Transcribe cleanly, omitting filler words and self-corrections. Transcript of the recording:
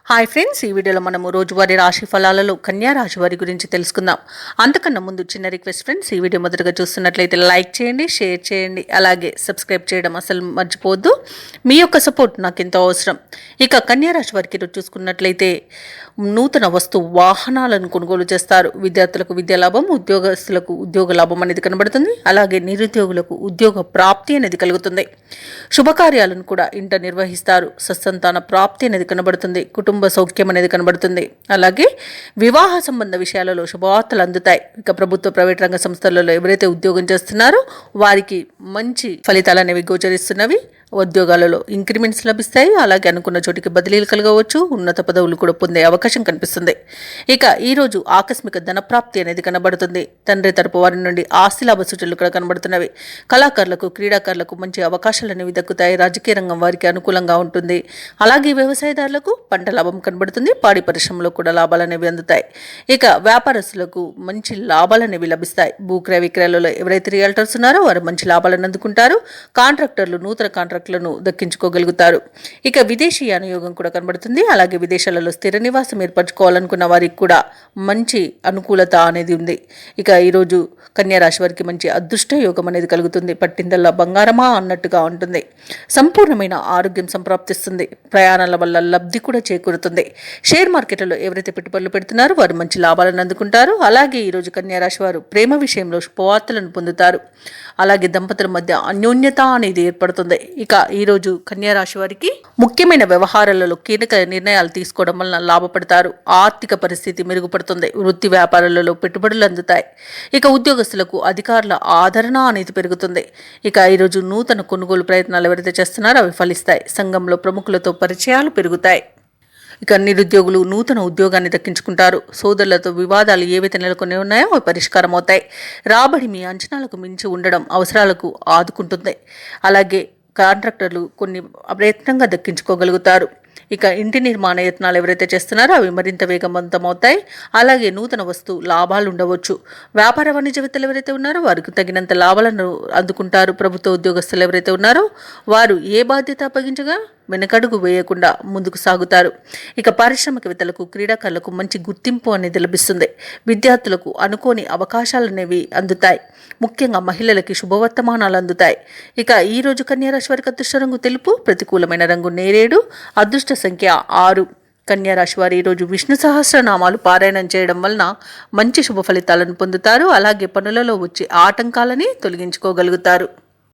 Hi friends, ఈ వీడియోలో మనము రోజువారీ రాశి ఫలాలలో కన్యా రాశి వారి గురించి తెలుసుకుందాం. అంతకన్నా ముందు చిన్న రిక్వెస్ట్ ఫ్రెండ్స్, ఈ వీడియో మొదటగా చూస్తున్నట్లయితే లైక్ చేయండి, షేర్ చేయండి, అలాగే సబ్స్క్రైబ్ చేయడం అసలు మర్చిపోవద్దు. మీ యొక్క సపోర్ట్ నాకు ఎంతో అవసరం. ఇక కన్యా రాశి వారికి ఈరోజు చూసుకున్నట్లయితే నూతన వస్తు వాహనాలను కొనుగోలు చేస్తారు. విద్యార్థులకు విద్యా లాభం, ఉద్యోగస్తులకు ఉద్యోగ లాభం అనేది కనబడుతుంది. అలాగే నిరుద్యోగులకు ఉద్యోగ ప్రాప్తి అనేది కలుగుతుంది. శుభకార్యాలను కూడా ఇంట నిర్వహిస్తారు. సత్సంతాన ప్రాప్తి అనేది కనబడుతుంది. కుటుంబ సౌఖ్యం అనేది కనబడుతుంది. అలాగే వివాహ సంబంధ విషయాలలో శుభవార్తలు అందుతాయి. ఇక ప్రభుత్వ ప్రైవేట్ రంగ సంస్థలలో ఎవరైతే ఉద్యోగం చేస్తున్నారో వారికి మంచి ఫలితాలు అనేవి గోచరిస్తున్నవి. ఉద్యోగాలలో ఇంక్రిమెంట్స్ లభిస్తాయి. అలాగే అనుకున్న చోటికి బదిలీలు కలగవచ్చు. ఉన్నత పదవులు కూడా పొందే అవకాశం కనిపిస్తుంది. ఇక ఈరోజు ఆకస్మిక ధనప్రాప్తి అనేది కనబడుతుంది. తండ్రి తరపు వారి నుండి ఆస్తి లాభ సూచనలు కూడా కనబడుతున్నవి. కళాకారులకు, క్రీడాకారులకు మంచి అవకాశాలు అనేవి దక్కుతాయి. రాజకీయ రంగం వారికి అనుకూలంగా ఉంటుంది. అలాగే వ్యవసాయదారులకు పంట లాభం కనబడుతుంది. పాడి పరిశ్రమలో కూడా లాభాలు అనేవి అందుతాయి. ఇక వ్యాపారస్తులకు మంచి లాభాలు అనేవి లభిస్తాయి. భూక్రయ విక్రయాలలో ఎవరైతే రియల్టర్స్ ఉన్నారో వారు మంచి లాభాలను అందుకుంటారు. కాంట్రాక్టర్లు నూతన కాంట్రాక్టర్లను దక్కించుకోగలుగుతారు. ఇక విదేశీ యానయోగం కూడా కనబడుతుంది. అలాగే విదేశాలలో స్థిర నివాసం ఏర్పరచుకోవాలనుకున్న వారికి కూడా మంచి అనుకూలత అనేది ఉంది. ఇక ఈరోజు కన్యా రాశి వారికి మంచి అదృష్ట యోగం అనేది కలుగుతుంది. పట్టిందల్లా బంగారమా అన్నట్టుగా ఉంటుంది. సంపూర్ణమైన ఆరోగ్యం సంప్రాప్తిస్తుంది. ప్రయాణాల వల్ల లబ్ధి కూడా చేకూరుతుంది. షేర్ మార్కెట్లలో ఎవరైతే పెట్టుబడులు పెడుతున్నారో వారు మంచి లాభాలను అందుకుంటారు. అలాగే ఈరోజు కన్యా రాశి వారు ప్రేమ విషయంలో శుభవార్తలను పొందుతారు. అలాగే దంపతుల మధ్య అన్యోన్యత అనేది ఏర్పడుతుంది. ఇక ఈరోజు కన్యా రాశి వారికి ముఖ్యమైన వ్యవహారాలలో కీలక నిర్ణయాలు తీసుకోవడం వలన లాభపడతారు. ఆర్థిక పరిస్థితి మెరుగుపడుతుంది. వృత్తి వ్యాపారాలలో పెట్టుబడులు అందుతాయి. ఇక ఉద్యోగస్తులకు అధికారుల ఆదరణ అనేది పెరుగుతుంది. ఇక ఈరోజు నూతన కొనుగోలు ప్రయత్నాలు ఎవరైతే చేస్తున్నారో అవి ఫలిస్తాయి. సంఘంలో ప్రముఖులతో పరిచయాలు పెరుగుతాయి. ఇక నిరుద్యోగులు నూతన ఉద్యోగాన్ని దక్కించుకుంటారు. సోదరులతో వివాదాలు ఏవైతే నెలకొని ఉన్నాయో అవి పరిష్కారం అవుతాయి. రాబడి మీ అంచనాలకు మించి ఉండడం అవసరాలకు ఆదుకుంటుంది. అలాగే కాంట్రాక్టర్లు కొన్ని ప్రయత్నంగా దక్కించుకోగలుగుతారు. ఇక ఇంటి నిర్మాణ యత్నాలు ఎవరైతే చేస్తున్నారో అవి మరింత వేగవంతమవుతాయి. అలాగే నూతన వస్తు లాభాలు ఉండవచ్చు. వ్యాపార వాణిజ్యవేత్తలు ఎవరైతే ఉన్నారో వారికి తగినంత లాభాలను అందుకుంటారు. ప్రభుత్వ ఉద్యోగస్తులు ఎవరైతే ఉన్నారో వారు ఏ బాధ్యత అప్పగించగా వెనకడుగు వేయకుండా ముందుకు సాగుతారు. ఇక పారిశ్రామికవేత్తలకు, క్రీడాకారులకు మంచి గుర్తింపు అనేది లభిస్తుంది. విద్యార్థులకు అనుకోని అవకాశాలు అనేవి అందుతాయి. ముఖ్యంగా మహిళలకి శుభవర్తమానాలు అందుతాయి. ఇక ఈ రోజు కన్యా రాశి వారికి అదృష్ట రంగు తెలుపు, ప్రతికూలమైన రంగు నేరేడు, అదృష్ట సంఖ్య 6. కన్యా రాశి వారు ఈరోజు విష్ణు సహస్రనామాలు పారాయణం చేయడం వలన మంచి శుభ ఫలితాలను పొందుతారు. అలాగే పనులలో వచ్చే ఆటంకాలని తొలగించుకోగలుగుతారు.